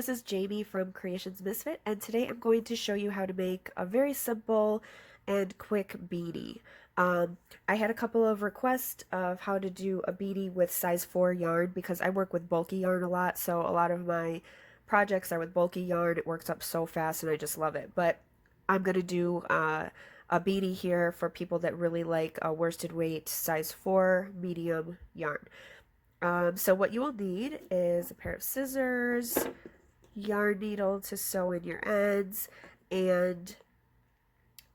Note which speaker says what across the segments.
Speaker 1: this is Jamie from Creations Misfit, and today I'm going to show you how to make a very simple and quick beanie. I had a couple of requests of how to do a beanie with size 4 yarn because I work with bulky yarn a lot, so a lot of my projects are with bulky yarn. It works up so fast and I just love it. But I'm going to do a beanie here for people that really like a worsted weight size 4 medium yarn. So what you will need is a pair of scissors, yarn needle to sew in your ends, and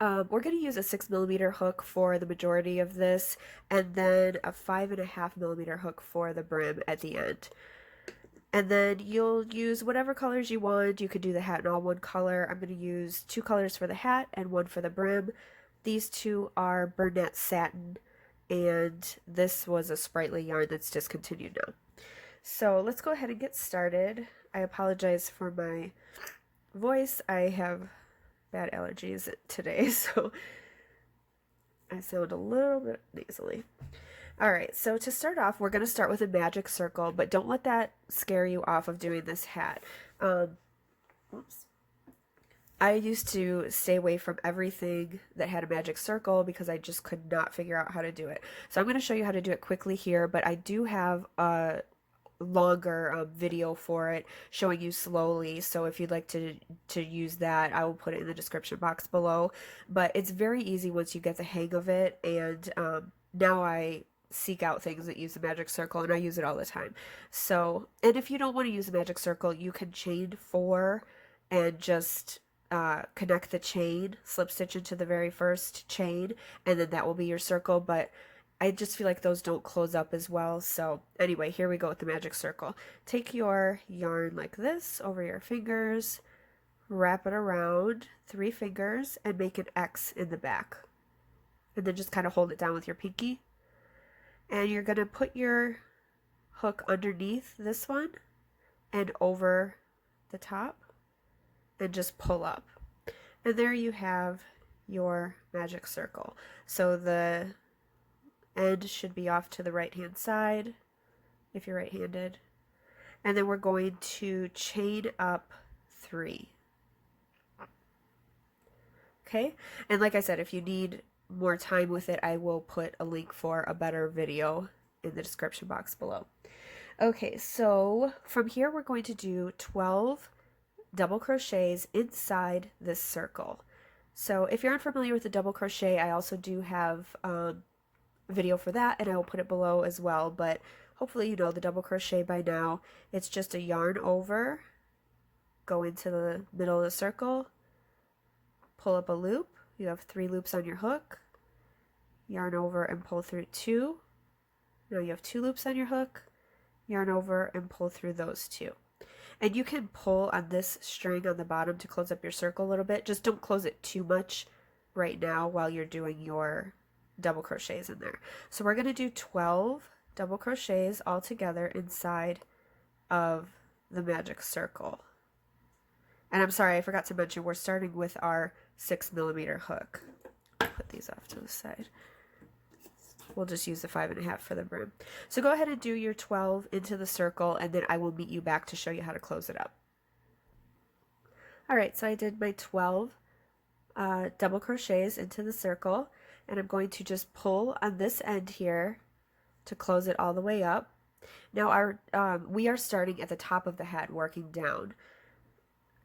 Speaker 1: we're going to use a 6mm hook for the majority of this, and then a 5.5mm hook for the brim at the end. And then you'll use whatever colors you want. You could do the hat in all one color. I'm going to use 2 colors for the hat and 1 for the brim. These 2 are Burnett Satin, and this was a Sprightly yarn that's discontinued now. So let's go ahead and get started. I apologize for my voice. I have bad allergies today, so I sound a little bit nasally. Alright, so to start off, we're going to start with a magic circle, but don't let that scare you off of doing this hat. Oops. I used to stay away from everything that had a magic circle because I just could not figure out how to do it. So I'm going to show you how to do it quickly here, but I do have a longer video for it showing you slowly, so if you'd like to use that, I will put it in the description box below. But it's very easy once you get the hang of it, and now I seek out things that use the magic circle, and I use it all the time. So, and if you don't want to use the magic circle, you can chain 4 and just connect the chain, slip stitch into the very first chain, and then that will be your circle. But I just feel like those don't close up as well. So anyway, here we go with the magic circle. Take your yarn like this over your fingers, wrap it around 3 fingers, and make an X in the back. And then just kind of hold it down with your pinky. And you're going to put your hook underneath this one and over the top and just pull up. And there you have your magic circle. So the end should be off to the right hand side if you're right-handed. And then we're going to chain up 3. Okay? And like I said, if you need more time with it, I will put a link for a better video in the description box below. Okay, so from here we're going to do 12 double crochets inside this circle. So if you're unfamiliar with the double crochet, I also do have a video for that, and I will put it below as well, but hopefully you know the double crochet by now. It's just a yarn over, go into the middle of the circle, pull up a loop. You have 3 loops on your hook, yarn over and pull through 2. Now you have 2 loops on your hook, yarn over and pull through those 2. And you can pull on this string on the bottom to close up your circle a little bit. Just don't close it too much right now while you're doing your double crochets in there. So we're going to do 12 double crochets all together inside of the magic circle. And I'm sorry, I forgot to mention we're starting with our 6mm hook. Put these off to the side. We'll just use the 5.5 for the brim. So go ahead and do your 12 into the circle, and then I will meet you back to show you how to close it up. Alright, so I did my 12 double crochets into the circle, and I'm going to just pull on this end here to close it all the way up. Now we are starting at the top of the hat, working down,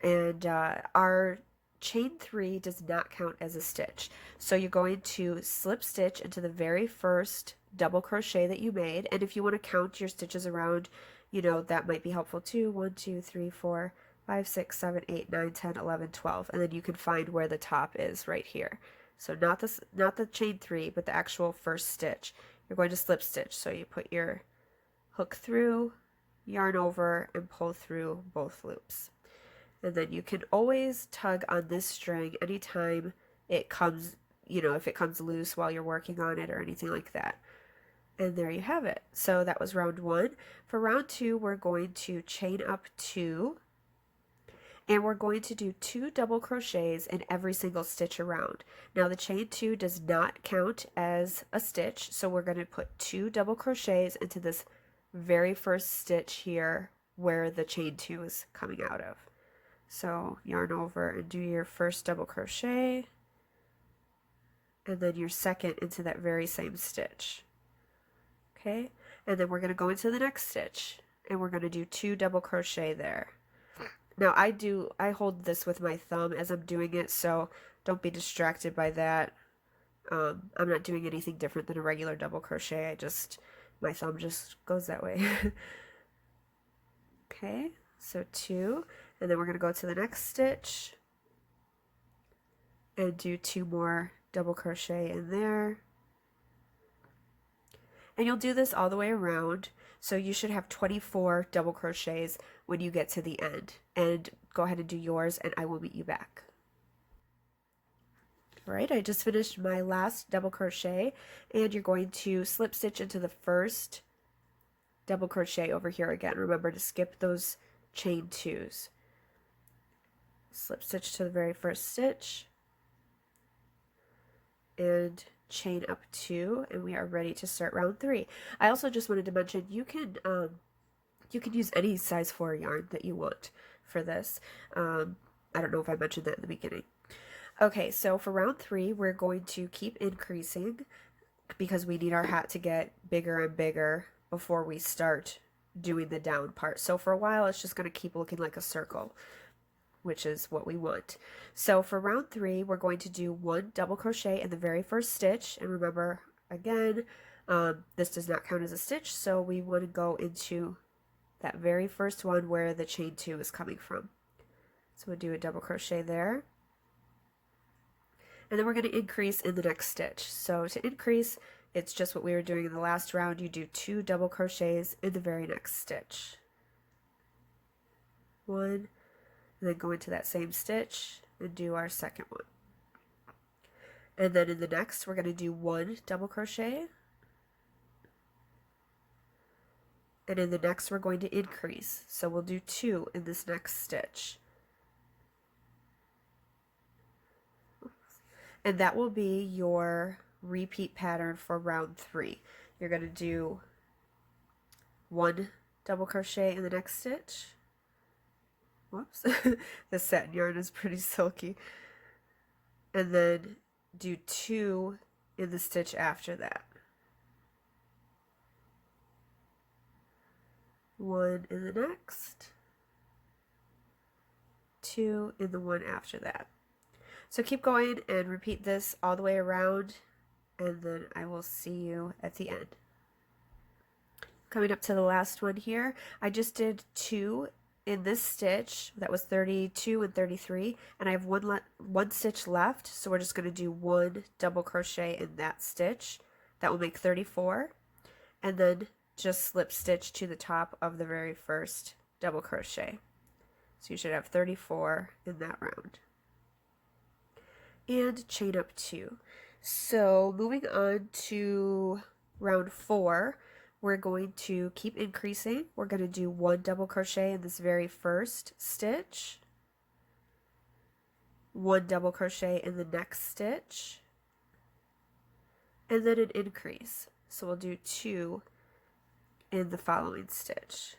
Speaker 1: and our chain 3 does not count as a stitch. So you're going to slip stitch into the very first double crochet that you made, and if you want to count your stitches around, you know, that might be helpful too. 1, 2, 3, 4, 5, 6, 7, 8, 9, 10, 11, 12, and then you can find where the top is right here. So not the chain 3, but the actual first stitch. You're going to slip stitch. So you put your hook through, yarn over, and pull through both loops. And then you can always tug on this string anytime it comes, you know, if it comes loose while you're working on it or anything like that. And there you have it. So that was round 1. For round 2, we're going to chain up 2. And we're going to do 2 double crochets in every single stitch around. Now the chain 2 does not count as a stitch, so we're going to put 2 double crochets into this very first stitch here where the chain 2 is coming out of. So yarn over and do your first double crochet, and then your second into that very same stitch. Okay, and then we're going to go into the next stitch, and we're going to do 2 double crochet there. Now I hold this with my thumb as I'm doing it, so don't be distracted by that. I'm not doing anything different than a regular double crochet. My thumb just goes that way. Okay, so 2, and then we're going to go to the next stitch and do 2 more double crochet in there. And you'll do this all the way around, so you should have 24 double crochets when you get to the end. And go ahead and do yours, and I will meet you back. Alright, I just finished my last double crochet, and you're going to slip stitch into the first double crochet over here again. Remember to skip those chain 2s. Slip stitch to the very first stitch, and chain up 2, and we are ready to start round 3. I also just wanted to mention you can use any size 4 yarn that you want for this. I don't know if I mentioned that in the beginning. Okay, so for round 3, we're going to keep increasing because we need our hat to get bigger and bigger before we start doing the down part. So for a while, it's just going to keep looking like a circle, which is what we want. So for round 3, we're going to do 1 double crochet in the very first stitch. And remember, again, this does not count as a stitch, so we want to go into that very first one where the chain 2 is coming from. So we'll do a double crochet there. And then we're going to increase in the next stitch. So to increase, it's just what we were doing in the last round. You do 2 double crochets in the very next stitch. 1, and then go into that same stitch and do our second one. And then in the next, we're going to do 1 double crochet. And in the next, we're going to increase. So we'll do 2 in this next stitch. And that will be your repeat pattern for round 3. You're going to do 1 double crochet in the next stitch. Whoops, the satin yarn is pretty silky. And then do 2 in the stitch after that. 1 in the next, 2 in the one after that. So keep going and repeat this all the way around, and then I will see you at the end. Coming up to the last one here, I just did 2 in this stitch. That was 32 and 33, and I have one stitch left, so we're just going to do 1 double crochet in that stitch. That will make 34, and then just slip stitch to the top of the very first double crochet. So you should have 34 in that round. And chain up 2. So moving on to round 4, we're going to keep increasing. We're going to do 1 double crochet in this very first stitch, 1 double crochet in the next stitch, and then an increase. So we'll do 2 in the following stitch.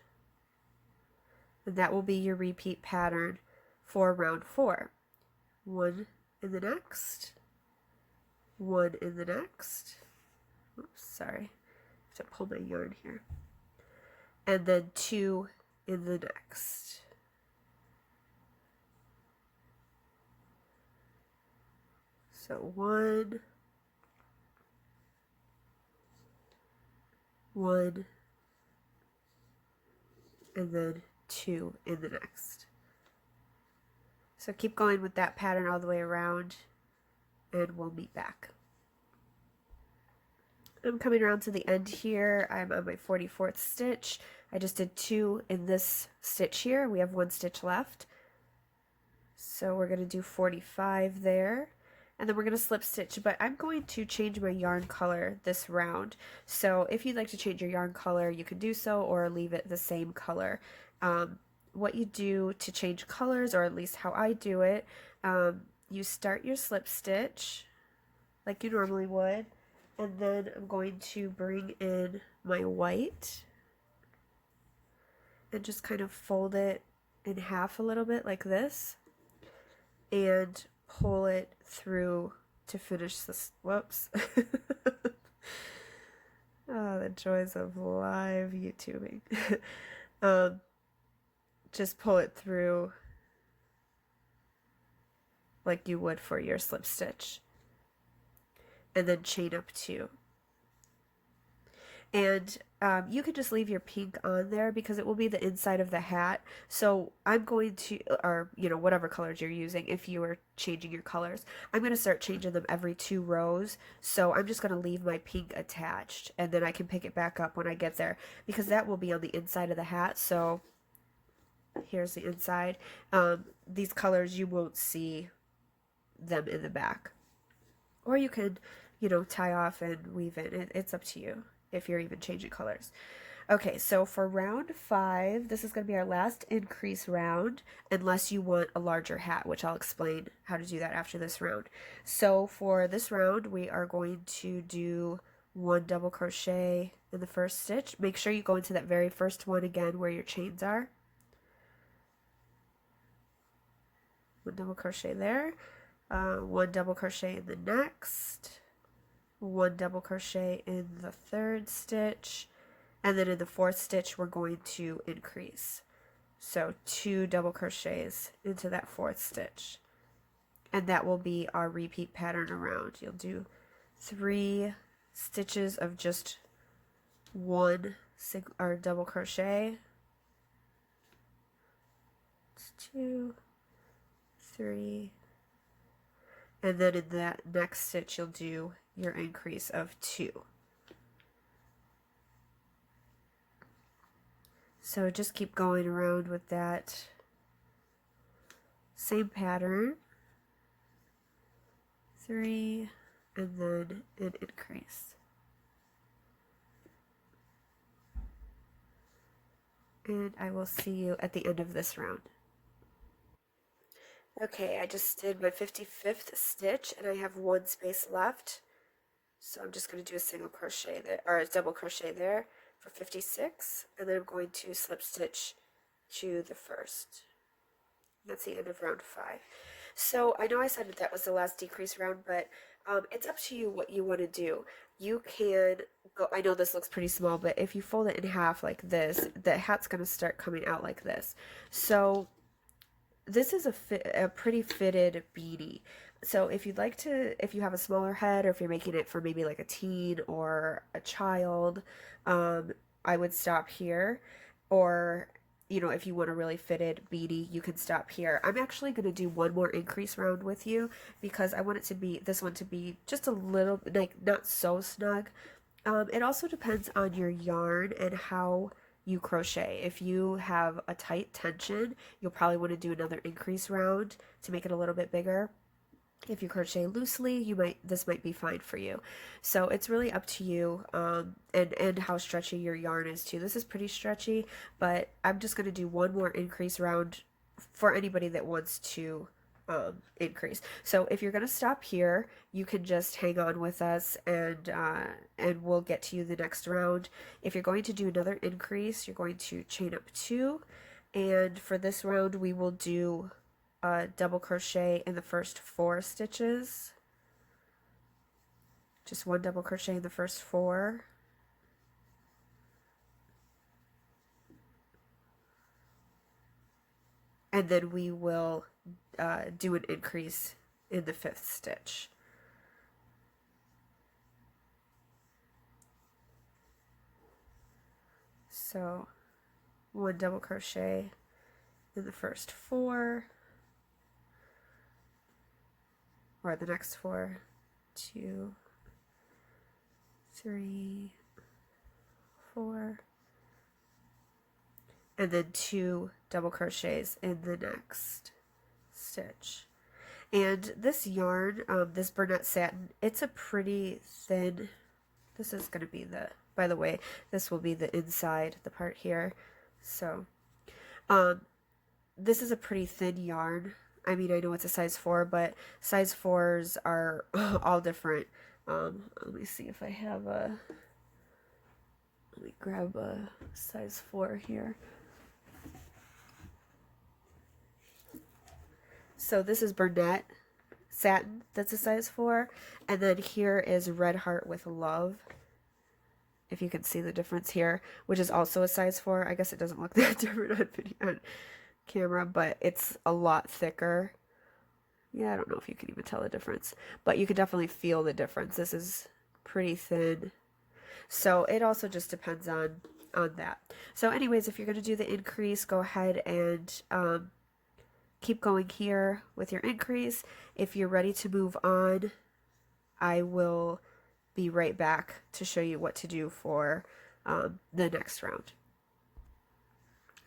Speaker 1: And that will be your repeat pattern for round 4. 1 in the next, 1 in the next, oops, sorry, I have to pull my yarn here, and then 2 in the next. So 1, 1, and then 2 in the next. So keep going with that pattern all the way around, and we'll meet back. I'm coming around to the end here. I'm on my 44th stitch. I just did 2 in this stitch here. We have 1 stitch left. So we're going to do 45 there. And then we're going to slip stitch, but I'm going to change my yarn color this round. So if you'd like to change your yarn color, you can do so, or leave it the same color. What you do to change colors, or at least how I do it, you start your slip stitch like you normally would, and then I'm going to bring in my white, and just kind of fold it in half a little bit like this and pull it through to finish this. Whoops. Oh, the joys of live YouTubing. um, just pull it through like you would for your slip stitch, and then chain up 2. And you can just leave your pink on there because it will be the inside of the hat. So I'm going to, or whatever colors you're using, if you are changing your colors, I'm going to start changing them every 2 rows. So I'm just going to leave my pink attached, and then I can pick it back up when I get there because that will be on the inside of the hat. So here's the inside. These colors, you won't see them in the back. Or you can, tie off and weave in. It's up to you if you're even changing colors. Okay, so for round 5, this is going to be our last increase round, unless you want a larger hat, which I'll explain how to do that after this round. So for this round, we are going to do 1 double crochet in the first stitch. Make sure you go into that very first one again where your chains are. 1 double crochet there, 1 double crochet in the next, 1 double crochet in the 3rd stitch, and then in the 4th stitch we're going to increase. So 2 double crochets into that 4th stitch, and that will be our repeat pattern around. You'll do 3 stitches of just 1 or double crochet. It's 2, 3, and then in that next stitch you'll do your increase of 2. So just keep going around with that same pattern. 3, and then an increase. And I will see you at the end of this round. Okay, I just did my 55th stitch and I have 1 space left. So I'm just going to do a single crochet there, or a double crochet there for 56, and then I'm going to slip stitch to the first. That's the end of round 5. So I know I said that was the last decrease round, but it's up to you what you want to do. You can go, I know this looks pretty small, but if you fold it in half like this, the hat's going to start coming out like this. So this is a pretty fitted beanie. So if you'd like to, if you have a smaller head, or if you're making it for maybe like a teen or a child, I would stop here. Or, if you want a really fitted beanie, you can stop here. I'm actually going to do 1 more increase round with you because I want it to be, this one to be just a little, like not so snug. It also depends on your yarn and how you crochet. If you have a tight tension, you'll probably want to do another increase round to make it a little bit bigger. If you crochet loosely, this might be fine for you. So it's really up to you, and how stretchy your yarn is too. This is pretty stretchy, but I'm just going to do 1 more increase round for anybody that wants to increase. So if you're going to stop here, you can just hang on with us, and we'll get to you the next round. If you're going to do another increase, you're going to chain up 2, and for this round we will do double crochet in the first 4 stitches. Just 1 double crochet in the first 4. And then we will do an increase in the 5th stitch. So 1 double crochet in the first 4, or the next 4, 2, 3, 4, and then 2 double crochets in the next stitch. And this yarn, this Bernette satin, it's a pretty thin, this is going to be the, by the way, this will be the inside, the part here. So this is a pretty thin yarn. I mean, I know it's a size 4, but size 4s are all different. Let me see if I have a, let me grab a size 4 here. So this is Burnett satin, that's a size 4, and then here is Red Heart with Love, if you can see the difference here, which is also a size 4. I guess it doesn't look that different on video, on camera, but it's a lot thicker. Yeah, I don't know if you can even tell the difference, but you can definitely feel the difference. This is pretty thin. So it also just depends on that. So anyways, if you're going to do the increase, go ahead and keep going here with your increase. If you're ready to move on, I will be right back to show you what to do for the next round.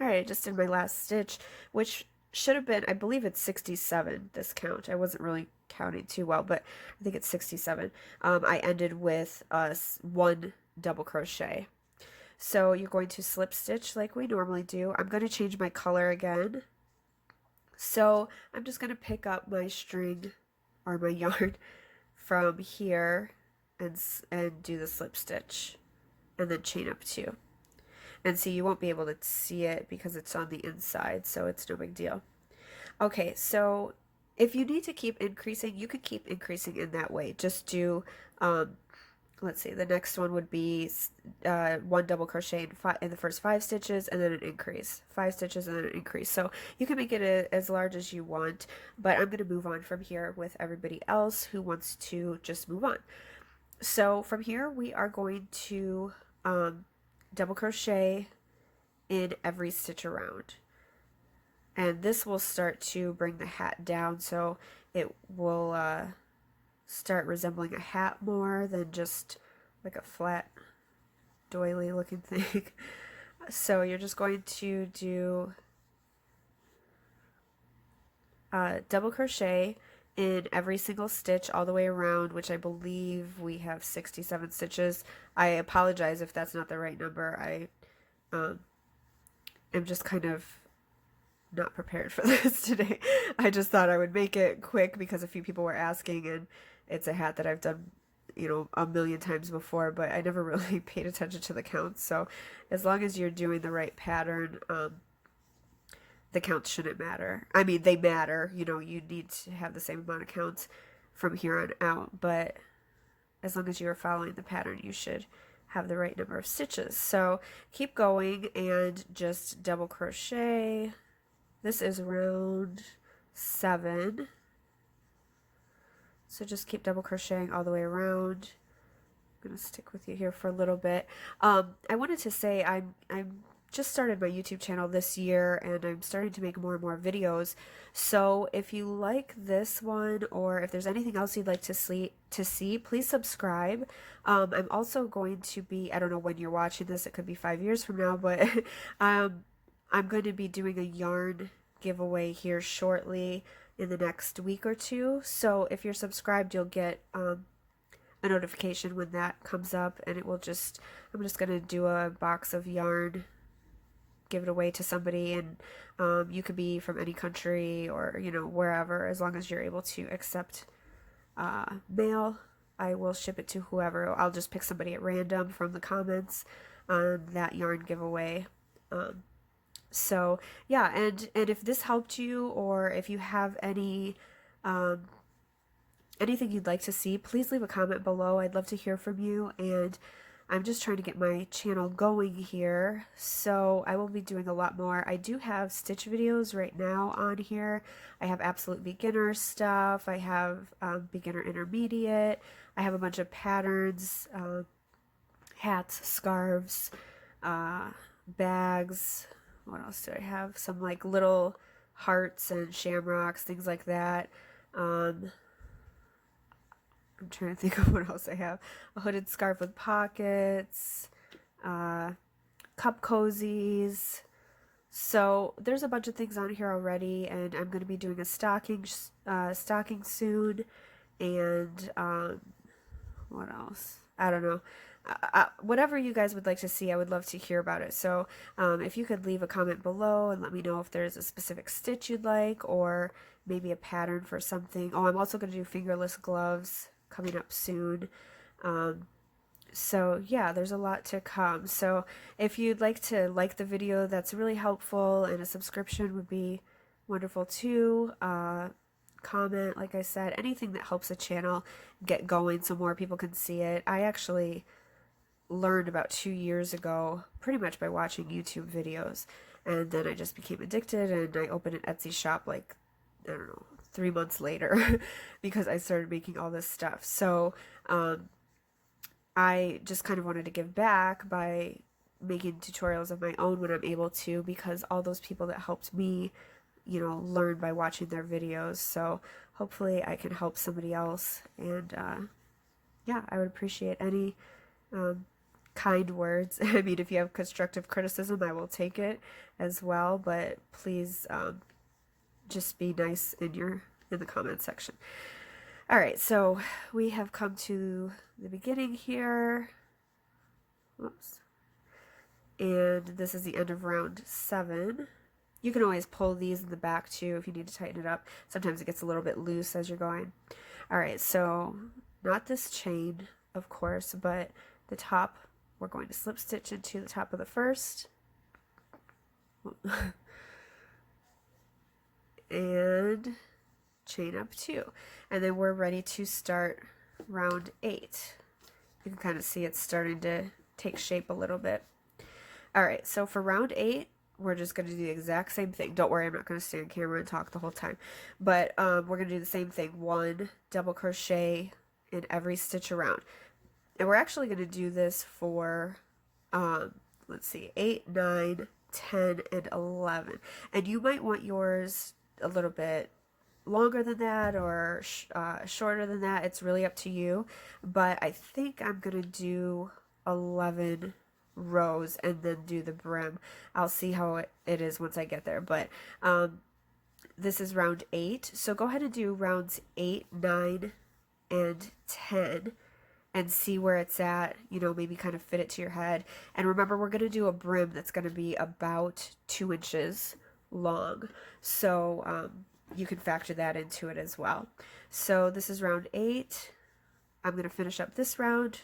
Speaker 1: Alright, I just did my last stitch, which should have been, I believe it's 67, this count. I wasn't really counting too well, but I think it's 67. I ended with 1 double crochet. So you're going to slip stitch like we normally do. I'm going to change my color again. So I'm just going to pick up my string or my yarn from here and do the slip stitch and then chain up 2. And see, you won't be able to see it because it's on the inside, so it's no big deal. Okay, so if you need to keep increasing, you could keep increasing in that way. Just do, let's see, the next one would be 1 double crochet in the first 5 stitches and then an increase. 5 stitches and then an increase. So you can make it as large as you want, but I'm going to move on from here with everybody else who wants to just move on. So from here, we are going to double crochet in every stitch around, and this will start to bring the hat down, so it will start resembling a hat more than just like a flat doily looking thing. So you're just going to do double crochet in every single stitch all the way around, which I believe we have 67 stitches. I apologize if that's not the right number. I am just kind of not prepared for this today. I just thought I would make it quick because a few people were asking, and it's a hat that I've done, you know, a million times before, but I never really paid attention to the counts. So as long as you're doing the right pattern, the counts shouldn't matter. I mean, they matter, you know, you need to have the same amount of counts from here on out, but as long as you're following the pattern, you should have the right number of stitches. So keep going and just double crochet. This is round 7. So just keep double crocheting all the way around. I'm going to stick with you here for a little bit. I wanted to say I'm just started my YouTube channel this year, and I'm starting to make more and more videos. So if you like this one, or if there's anything else you'd like to see, please subscribe. I'm also going to be, I don't know when you're watching this, it could be 5 years from now, but I'm going to be doing a yarn giveaway here shortly in the next week or 2. So if you're subscribed, you'll get a notification when that comes up, and it will just, I'm just going to do a box of yarn, give it away to somebody, and you could be from any country or, you know, wherever, as long as you're able to accept mail. I will ship it to whoever. I'll just pick somebody at random from the comments on that yarn giveaway. So yeah, and if this helped you, or if you have any anything you'd like to see, please leave a comment below. I'd love to hear from you, and I'm just trying to get my channel going here, so I will be doing a lot more. I do have stitch videos right now on here. I have absolute beginner stuff. I have beginner intermediate. I have a bunch of patterns, hats, scarves, bags. What else do I have? Some like little hearts and shamrocks, things like that. I'm trying to think of what else I have. A hooded scarf with pockets, cup cozies. So there's a bunch of things on here already, and I'm going to be doing a stocking soon. And what else? I don't know. Whatever you guys would like to see, I would love to hear about it. So if you could leave a comment below and let me know if there's a specific stitch you'd like, or maybe a pattern for something. Oh, I'm also going to do fingerless gloves coming up soon. So yeah, there's a lot to come. So if you'd like to like the video, that's really helpful, and a subscription would be wonderful too. comment, like I said, anything that helps the channel get going so more people can see it. I actually learned about 2 years ago pretty much by watching YouTube videos, and then I just became addicted and I opened an Etsy shop like, I don't know, 3 months later because I started making all this stuff. So I just kind of wanted to give back by making tutorials of my own when I'm able to, because all those people that helped me, learn by watching their videos. So hopefully I can help somebody else. And yeah, I would appreciate any kind words. I mean, if you have constructive criticism, I will take it as well. But please just be nice in the comment section. All right, so we have come to the beginning here. Whoops. And this is the end of round 7. You can always pull these in the back too if you need to tighten it up. Sometimes it gets a little bit loose as you're going. All right, so not this chain, of course, but the top, we're going to slip stitch into the top of the first. And chain up 2. And then we're ready to start round 8. You can kind of see it's starting to take shape a little bit. All right, so for round 8, we're just going to do the exact same thing. Don't worry, I'm not going to stay on camera and talk the whole time. But we're going to do the same thing. 1 double crochet in every stitch around. And we're actually going to do this for, let's see, 8, 9, 10, and 11. And you might want yours a little bit longer than that or shorter than that. It's really up to you. But I think I'm going to do 11 rows and then do the brim. I'll see how it is once I get there. But this is round 8. So go ahead and do rounds 8, 9, and 10. And see where it's at, maybe kind of fit it to your head. And remember, we're going to do a brim that's going to be about 2 inches long. So you can factor that into it as well. So this is round 8. I'm going to finish up this round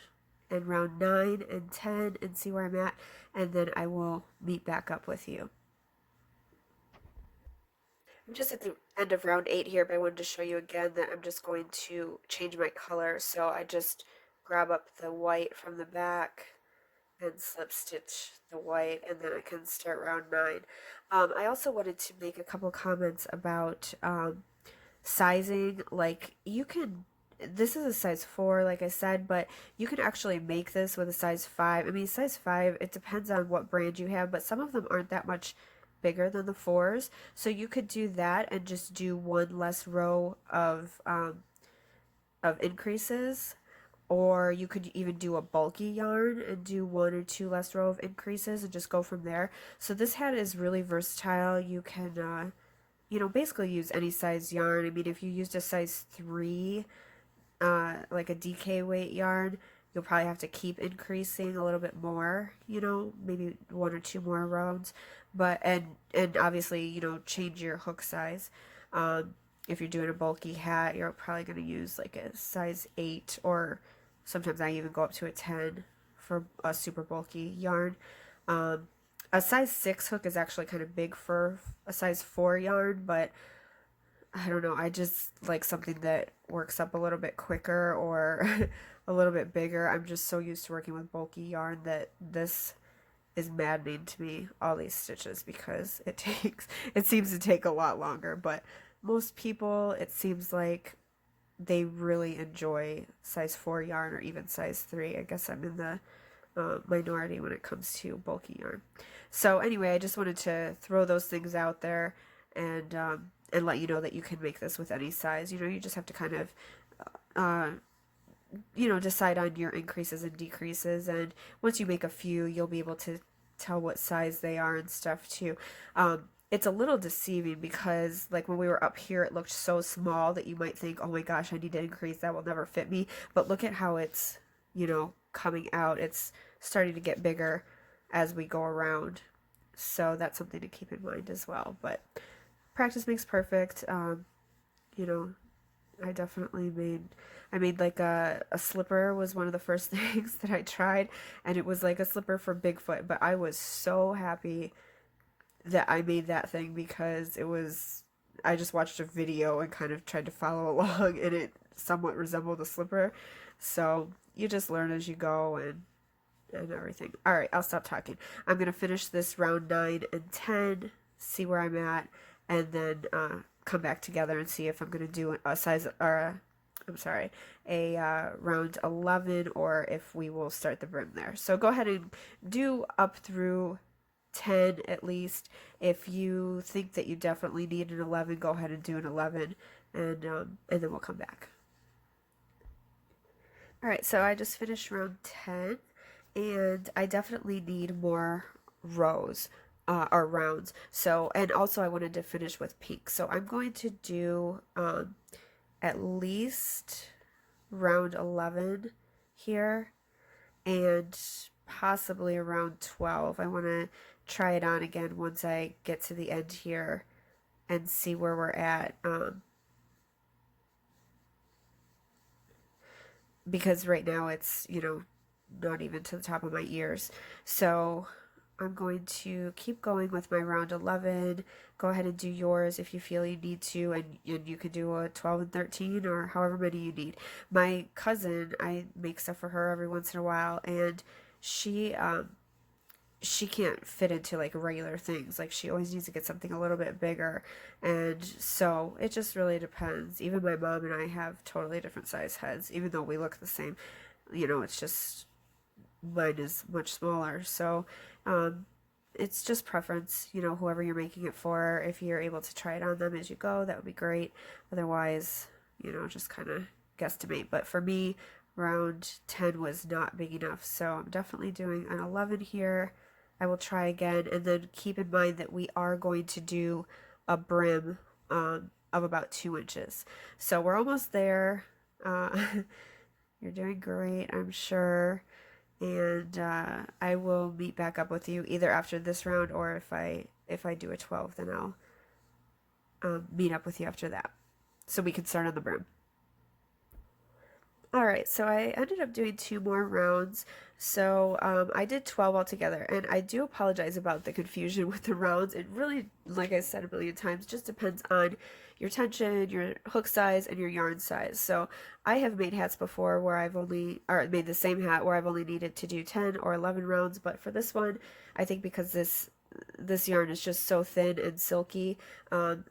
Speaker 1: and round 9 and 10 and see where I'm at. And then I will meet back up with you. I'm just at the end of round 8 here, but I wanted to show you again that I'm just going to change my color. So I just grab up the white from the back and slip stitch the white, and then I can start round 9. I also wanted to make a couple comments about sizing. Like, you can, this is a size 4 like I said, but you can actually make this with a size 5. I mean, size 5, it depends on what brand you have, but some of them aren't that much bigger than the 4s, so you could do that and just do 1 less row of increases. Or you could even do a bulky yarn and do 1 or 2 less row of increases and just go from there. So this hat is really versatile. You can, basically use any size yarn. I mean, if you used a size 3, like a DK weight yarn, you'll probably have to keep increasing a little bit more, maybe 1 or 2 more rounds. But, and obviously, change your hook size. If you're doing a bulky hat, you're probably going to use like a size 8, or sometimes I even go up to a 10 for a super bulky yarn. A size 6 hook is actually kind of big for a size 4 yarn, but I don't know, I just like something that works up a little bit quicker or a little bit bigger. I'm just so used to working with bulky yarn that this is maddening to me, all these stitches, because it seems to take a lot longer. But most people, it seems like they really enjoy size 4 yarn or even size 3. I guess I'm in the minority when it comes to bulky yarn. So anyway, I just wanted to throw those things out there and let you know that you can make this with any size. You just have to kind of decide on your increases and decreases, and once you make a few, you'll be able to tell what size they are and stuff too. It's a little deceiving because, like, when we were up here, it looked so small that you might think, oh my gosh, I need to increase, that will never fit me. But look at how it's, coming out. It's starting to get bigger as we go around. So that's something to keep in mind as well. But practice makes perfect. I definitely made like a slipper was one of the first things that I tried, and it was like a slipper for Bigfoot, but I was so happy that I made that thing because it was I just watched a video and kind of tried to follow along, and it somewhat resembled a slipper. So you just learn as you go and everything. All right, I'll stop talking. I'm gonna finish this round 9 and 10, see where I'm at, and then come back together and see if I'm gonna do a size or I'm sorry, a round 11 or if we will start the brim there. So go ahead and do up through 10 at least. If you think that you definitely need an 11, go ahead and do an 11, and then we'll come back. All right, so I just finished round 10, and I definitely need more rows or rounds. So, and also I wanted to finish with pink. So I'm going to do at least round 11 here and possibly around 12. I want to try it on again once I get to the end here and see where we're at. Because right now it's, you know, not even to the top of my ears. So I'm going to keep going with my round 11. Go ahead and do yours if you feel you need to, and you could do a 12 and 13 or however many you need. My cousin, I make stuff for her every once in a while, and she can't fit into like regular things. Like she always needs to get something a little bit bigger, and so it just really depends. Even my mom and I have totally different size heads, even though we look the same. You know, it's just mine is much smaller. So it's just preference. You know, whoever you're making it for, if you're able to try it on them as you go, that would be great. Otherwise, you know, just kind of guesstimate. But for me, round 10 was not big enough, so I'm definitely doing an 11 here. I will try again, and then keep in mind that we are going to do a brim of about 2 inches. So we're almost there. You're doing great, I'm sure. And I will meet back up with you either after this round, or if I do a 12, then I'll meet up with you after that, so we can start on the brim. Alright, so I ended up doing 2 more rounds, so I did 12 altogether, and I do apologize about the confusion with the rounds. It really, like I said a million times, just depends on your tension, your hook size, and your yarn size. So I have made hats before where I've only, or made the same hat where I've only needed to do 10 or 11 rounds, but for this one, I think because this yarn is just so thin and silky,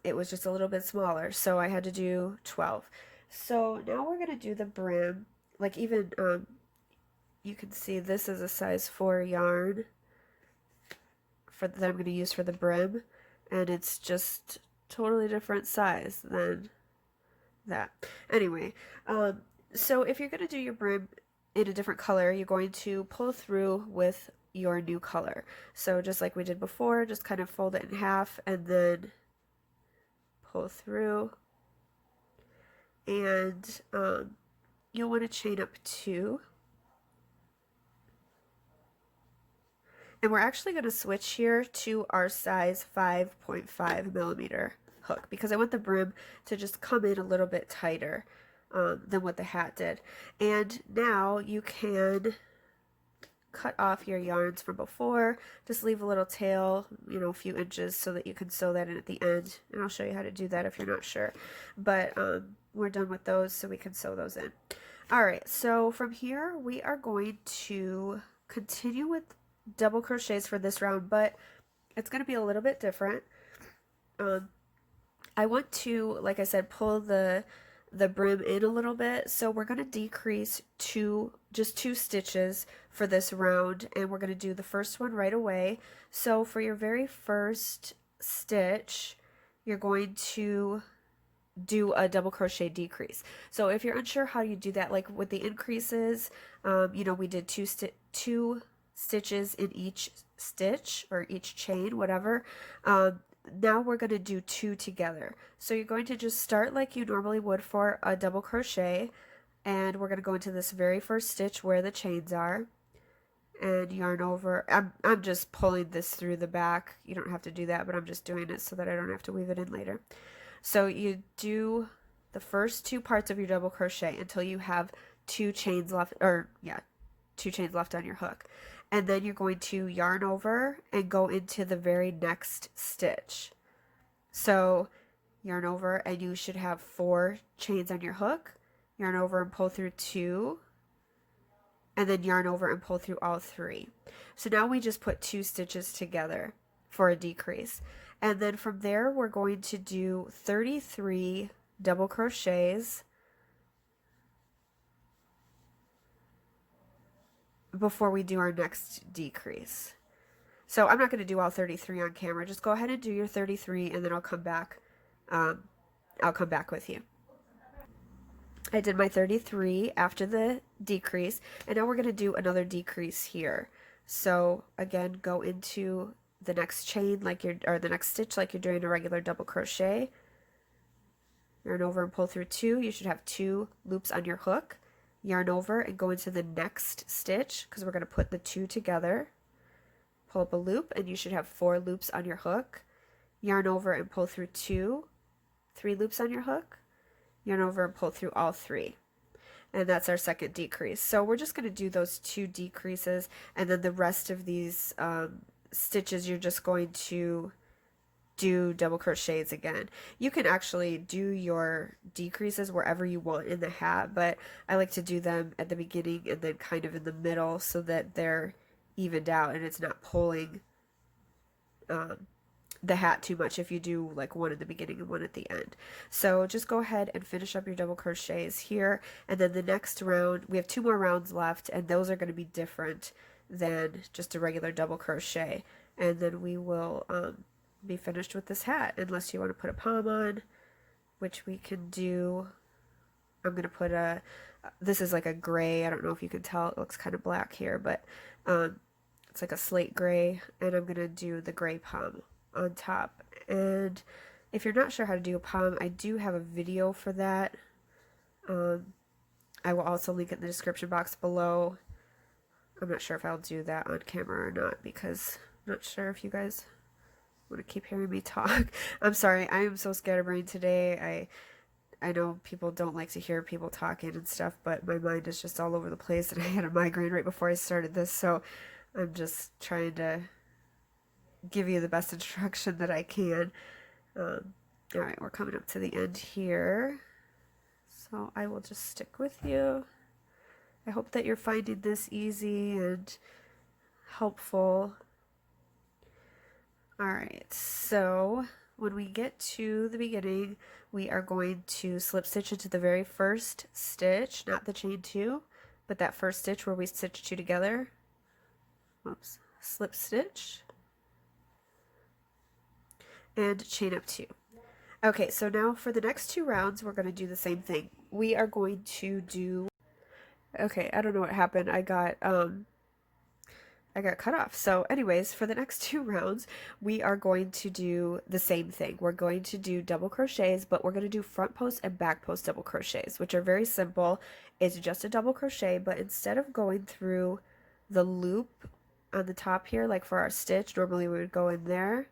Speaker 1: it was just a little bit smaller, so I had to do 12. So now we're going to do the brim. Like even, you can see this is a size 4 yarn that I'm going to use for the brim. And it's just totally different size than that. Anyway, so if you're going to do your brim in a different color, you're going to pull through with your new color. So just like we did before, just kind of fold it in half and then pull through. And you'll want to chain up 2. And we're actually going to switch here to our size 5.5 millimeter hook because I want the brim to just come in a little bit tighter than what the hat did. And now you can cut off your yarns from before. Just leave a little tail, you know, a few inches so that you can sew that in at the end. And I'll show you how to do that if you're not sure. But we're done with those, so we can sew those in. Alright, so from here we are going to continue with double crochets for this round, but it's going to be a little bit different. I want to, like I said, pull the brim in a little bit, so we're going to decrease just 2 stitches for this round, and we're going to do the first one right away. So for your very first stitch, you're going to do a double crochet decrease. So if you're unsure how you do that, like with the increases, you know, we did 2 stitches in each stitch or each chain, whatever. Now we're going to do 2 together. So you're going to just start like you normally would for a double crochet, and we're going to go into this very first stitch where the chains are and yarn over. I'm just pulling this through the back. You don't have to do that, but I'm just doing it so that I don't have to weave it in later. So you do the first 2 parts of your double crochet until you have 2 chains left, or yeah, 2 chains left on your hook. And then you're going to yarn over and go into the very next stitch. So yarn over, and you should have 4 chains on your hook, yarn over and pull through 2, and then yarn over and pull through all 3. So now we just put 2 stitches together for a decrease. And then from there we're going to do 33 double crochets before we do our next decrease. So I'm not going to do all 33 on camera. Just go ahead and do your 33, and then I'll come back. I'll come back with you. I did my 33 after the decrease, and now we're going to do another decrease here. So again, go into the next chain or the next stitch like you're doing a regular double crochet. Yarn over and pull through 2. You should have 2 loops on your hook. Yarn over and go into the next stitch because we're going to put the 2 together. Pull up a loop, and you should have 4 loops on your hook. Yarn over and pull through 2, 3 loops on your hook. Yarn over and pull through all 3. And that's our second decrease. So we're just going to do those 2 decreases, and then the rest of these stitches you're just going to do double crochets again. You can actually do your decreases wherever you want in the hat, but I like to do them at the beginning and then kind of in the middle so that they're evened out and it's not pulling the hat too much if you do like one at the beginning and one at the end. So just go ahead and finish up your double crochets here, and then the next round, we have 2 more rounds left, and those are going to be different than just a regular double crochet, and then we will be finished with this hat, unless you want to put a pom on, which we can do. I'm going to put this is like a gray, I don't know if you can tell, it looks kind of black here, but it's like a slate gray, and I'm going to do the gray pom on top. And if you're not sure how to do a pom, I do have a video for that. I will also link it in the description box below. I'm not sure if I'll do that on camera or not because I'm not sure if you guys want to keep hearing me talk. I'm sorry, I am so scatterbrained today. I know people don't like to hear people talking and stuff, but my mind is just all over the place, and I had a migraine right before I started this, so I'm just trying to give you the best instruction that I can. Alright, we're coming up to the end here, so I will just stick with you. I hope that you're finding this easy and helpful. Alright, so when we get to the beginning, we are going to slip stitch into the very first stitch, not the chain 2, but that first stitch where we stitch 2 together. Oops, slip stitch and chain up 2. Okay, so now for the next 2 rounds, we're going to do the same thing. We are going to do, okay, I don't know what happened. I got cut off. So anyways, for the next 2 rounds, we are going to do the same thing. We're going to do double crochets, but we're going to do front post and back post double crochets, which are very simple. It's just a double crochet, but instead of going through the loop on the top here, like for our stitch, normally we would go in there,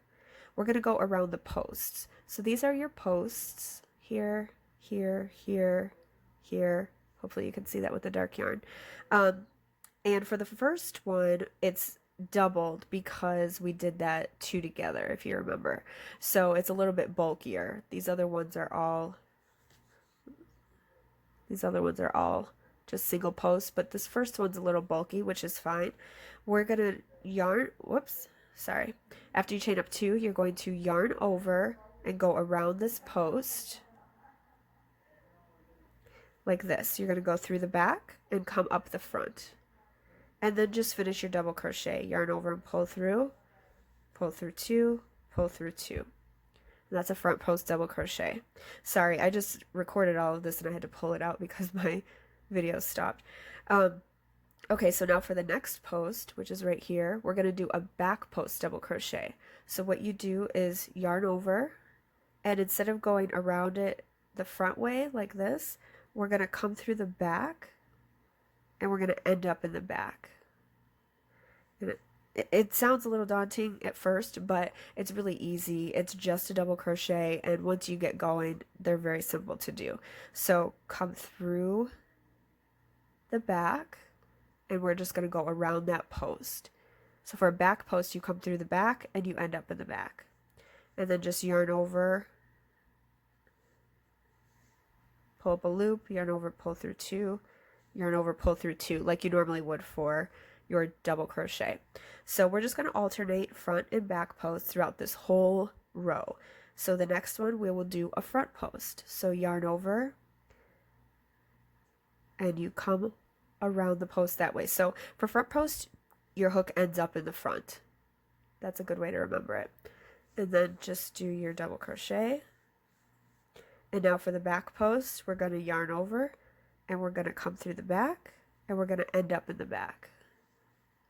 Speaker 1: we're going to go around the posts. So these are your posts here, here, here, here. Hopefully you can see that with the dark yarn. And for the first one, it's doubled because we did that 2 together, if you remember. So it's a little bit bulkier. These other ones are all just single posts, but this first one's a little bulky, which is fine. We're going to yarn, whoops, sorry. After you chain up 2, you're going to yarn over and go around this post like this. You're going to go through the back and come up the front. And then just finish your double crochet. Yarn over and pull through 2, pull through 2. And that's a front post double crochet. Sorry, I just recorded all of this and I had to pull it out because my video stopped. Okay, so now for the next post, which is right here, we're going to do a back post double crochet. So what you do is yarn over, and instead of going around it the front way like this, we're going to come through the back, and we're going to end up in the back. And it sounds a little daunting at first, but it's really easy. It's just a double crochet, and once you get going, they're very simple to do. So come through the back, and we're just going to go around that post. So for a back post, you come through the back, and you end up in the back. And then just yarn over pull up a loop, yarn over, pull through two, yarn over, pull through two, like you normally would for your double crochet. So we're just going to alternate front and back post throughout this whole row. So the next one we will do a front post. So yarn over and you come around the post that way. So for front post, your hook ends up in the front. That's a good way to remember it. And then just do your double crochet. And now for the back post, we're going to yarn over and we're going to come through the back and we're going to end up in the back.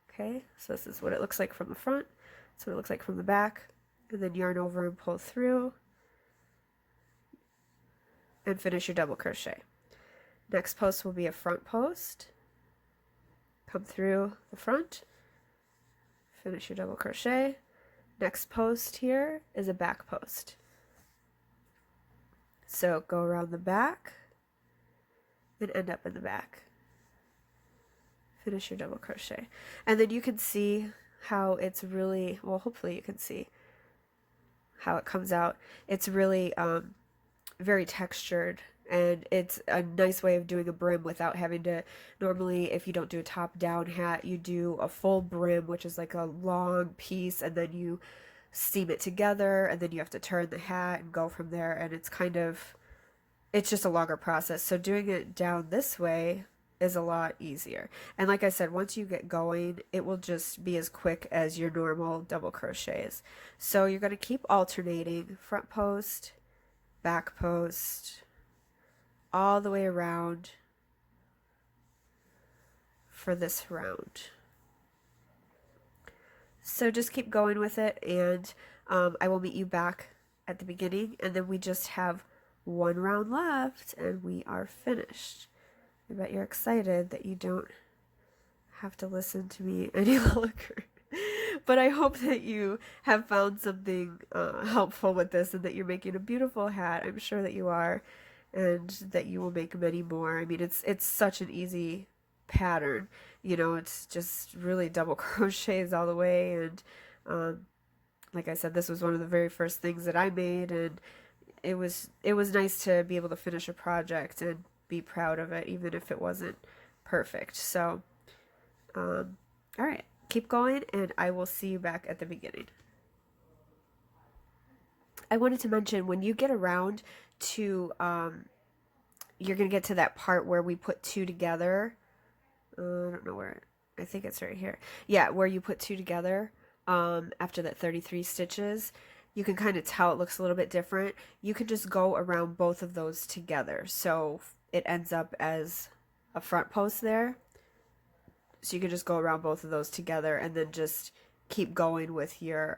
Speaker 1: Okay, so this is what it looks like from the front. That's what it looks like from the back. And then yarn over and pull through and finish your double crochet. Next post will be a front post. Come through the front, finish your double crochet. Next post here is a back post. So go around the back and end up in the back. Finish your double crochet. And then you can see how it's really, well, hopefully you can see how it comes out. It's really very textured, and it's a nice way of doing a brim without having to, normally if you don't do a top down hat, you do a full brim, which is like a long piece, and then you seam it together, and then you have to turn the hat and go from there, and it's kind of, it's just a longer process. So doing it down this way is a lot easier. And like I said, once you get going, it will just be as quick as your normal double crochets. So you're going to keep alternating front post, back post, all the way around for this round. So just keep going with it, and I will meet you back at the beginning, and then we just have one round left and we are finished. I bet you're excited that you don't have to listen to me any longer. But I hope that you have found something helpful with this and that you're making a beautiful hat. I'm sure that you are, and that you will make many more. I mean, it's such an easy pattern. You know, it's just really double crochets all the way. And like I said, this was one of the very first things that I made, and it was nice to be able to finish a project and be proud of it, even if it wasn't perfect. So, all right, keep going, and I will see you back at the beginning. I wanted to mention, when you get around to, you're going to get to that part where we put two together. I don't know where, I think it's right here. Yeah, where you put two together after that 33 stitches. You can kind of tell it looks a little bit different. You can just go around both of those together. So it ends up as a front post there. So you can just go around both of those together and then just keep going with your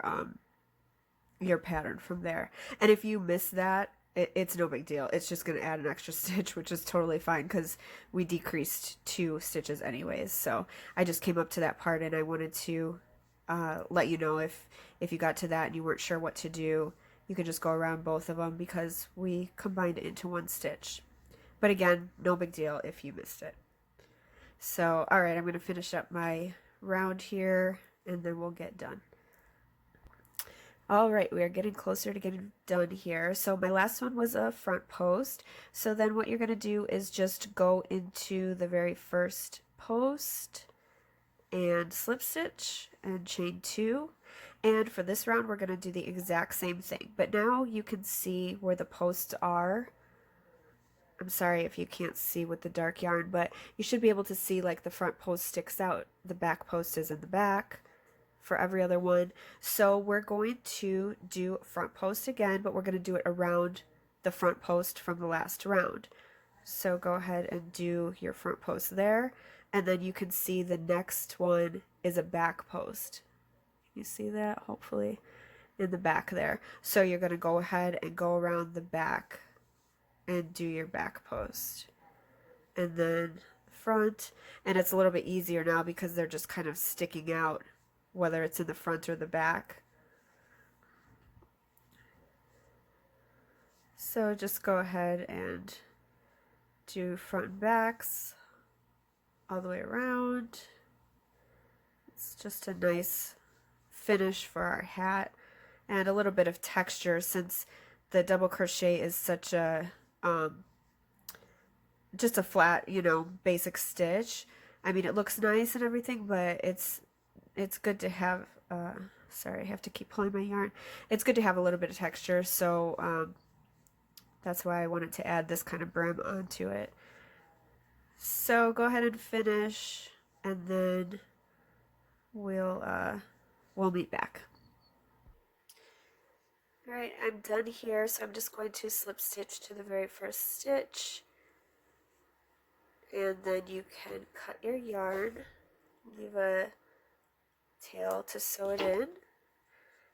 Speaker 1: pattern from there. And if you miss that, it's no big deal. It's just going to add an extra stitch, which is totally fine because we decreased 2 stitches anyways. So I just came up to that part, and I wanted to let you know if you got to that and you weren't sure what to do, you could just go around both of them because we combined it into 1 stitch. But again, no big deal if you missed it. So, all right, I'm going to finish up my round here, and then we'll get done. All right, we are getting closer to getting done here. So my last one was a front post. So then what you're going to do is just go into the very first post and slip stitch and chain 2. And for this round, we're going to do the exact same thing. But now you can see where the posts are. I'm sorry if you can't see with the dark yarn, but you should be able to see like the front post sticks out, the back post is in the back for every other one. So we're going to do front post again, but we're going to do it around the front post from the last round. So go ahead and do your front post there, and then you can see the next one is a back post. You see that, hopefully, in the back there. So you're going to go ahead and go around the back and do your back post, and then front. And it's a little bit easier now because they're just kind of sticking out, whether it's in the front or the back. So just go ahead and do front and backs all the way around. It's just a nice finish for our hat, and a little bit of texture since the double crochet is such a just a flat, you know, basic stitch. I mean, it looks nice and everything, but it's good to have, sorry, I have to keep pulling my yarn. It's good to have a little bit of texture, so that's why I wanted to add this kind of brim onto it. So go ahead and finish, and then we'll meet back. All right, I'm done here, so I'm just going to slip stitch to the very first stitch, and then you can cut your yarn, leave a tail to sew it in,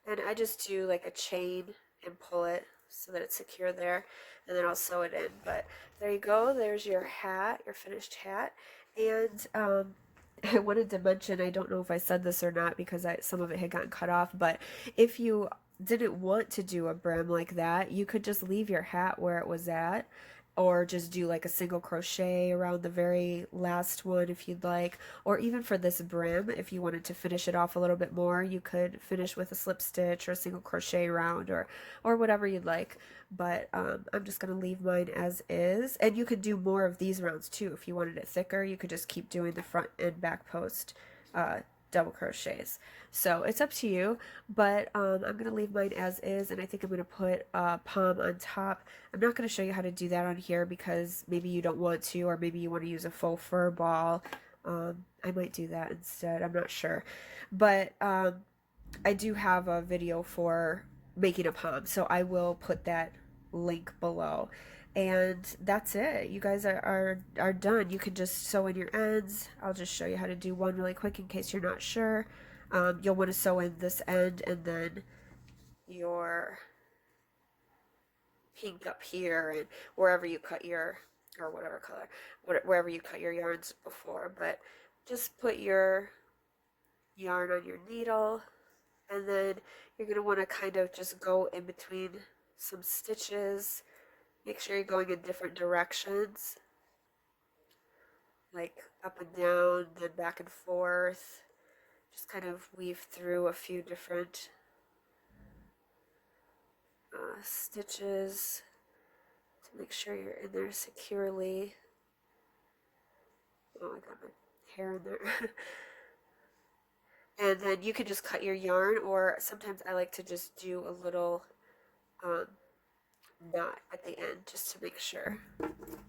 Speaker 1: and I just do like a chain and pull it so that it's secure there, and then I'll sew it in. But there you go, there's your hat, your finished hat. And I wanted to mention, I don't know if I said this or not because some of it had gotten cut off, but if you didn't want to do a brim like that, you could just leave your hat where it was at, or just do like a single crochet around the very last one if you'd like. Or even for this brim, if you wanted to finish it off a little bit more, you could finish with a slip stitch or a single crochet round, or whatever you'd like. But I'm just going to leave mine as is, and you could do more of these rounds too. If you wanted it thicker, you could just keep doing the front and back post double crochets. So it's up to you, but I'm going to leave mine as is, and I think I'm going to put a pom on top. I'm not going to show you how to do that on here because maybe you don't want to, or maybe you want to use a faux fur ball. I might do that instead, I'm not sure. But I do have a video for making a pom, so I will put that link below. And that's it. You guys are done. You can just sew in your ends. I'll just show you how to do one really quick in case you're not sure. You'll want to sew in this end and then your pink up here and wherever you cut your, or whatever color, wherever you cut your yarns before. But just put your yarn on your needle, and then you're going to want to kind of just go in between some stitches. Make sure you're going in different directions, like up and down, then back and forth. Just kind of weave through a few different stitches to make sure you're in there securely. Oh, I got my hair in there. And then you can just cut your yarn, or sometimes I like to just do a little knot at the end just to make sure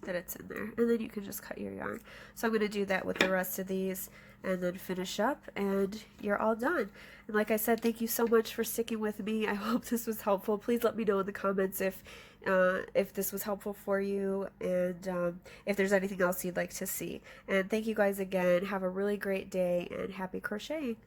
Speaker 1: that it's in there, and then you can just cut your yarn. So I'm going to do that with the rest of these and then finish up, and you're all done. And like I said, thank you so much for sticking with me. I hope this was helpful. Please let me know in the comments if this was helpful for you, and if there's anything else you'd like to see. And thank you guys again. Have a really great day and happy crocheting.